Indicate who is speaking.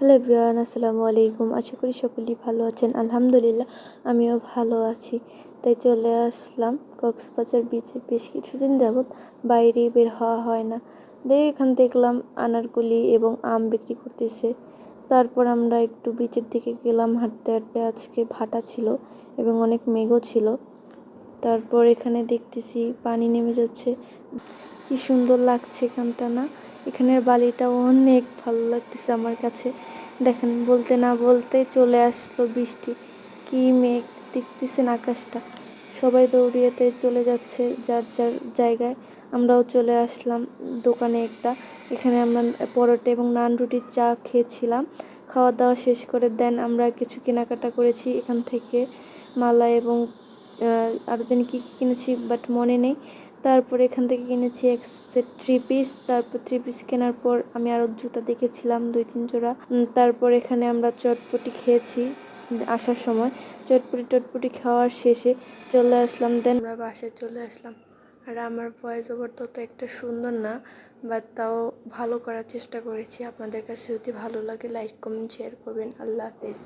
Speaker 1: Hello everyone, আসসালামু আলাইকুম। আশা করি সকলেই ভালো আছেন। আলহামদুলিল্লাহ আমিও ভালো আছি। তাই চলে আসলাম কক্সবাজার বিচে। বেশ কিছুদিন যাবৎ বাইরে বের হওয়া হয় না। এখানে দেখলাম আনারকলি এবং আম বিক্রি করতেছে। তারপর আমরা একটু বিচের দিকে গেলাম হাঁটতে হাঁটতে। আজকে ভাটা ছিল এবং অনেক মেঘও ছিল। তারপর এখানে দেখতেছি পানি নেমে যাচ্ছে। কি সুন্দর লাগছে এখানটা না। এখানের বালিটাও অনেক ভালো লাগতেছে আমার কাছে। দেখেন, বলতে না বলতে চলে আসলো বৃষ্টি। কি মেঘ দেখতেছেন আকাশটা। সবাই দৌড়িয়েতে চলে যাচ্ছে যার যার জায়গায়। আমরাও চলে আসলাম দোকানে একটা। এখানে আমরা পরোটা এবং নান রুটির চা খেয়েছিলাম। খাওয়া দাওয়া শেষ করে দেন আমরা কিছু কেনাকাটা করেছি এখান থেকে। মালা এবং আরও জানি কী কী কিনেছি বাট মনে নেই। তারপর এখান থেকে কিনেছি এক সেট 3 পিস। তারপর 3 পিস কেনার পর আমি আরও জুতা দেখেছিলাম 2-3 জোড়া। তারপর এখানে আমরা চটপটি খেয়েছি আসার সময়। চটপটি খাওয়ার শেষে চলে আসলাম, দেন আমরা বাসায় চলে আসলাম। আর আমার ভয়েস ওভার তত একটা সুন্দর না, বাট তাও ভালো করার চেষ্টা করেছি। আপনাদের কাছে যদি ভালো লাগে লাইক কমেন্ট শেয়ার করবেন। আল্লাহ হাফেজ।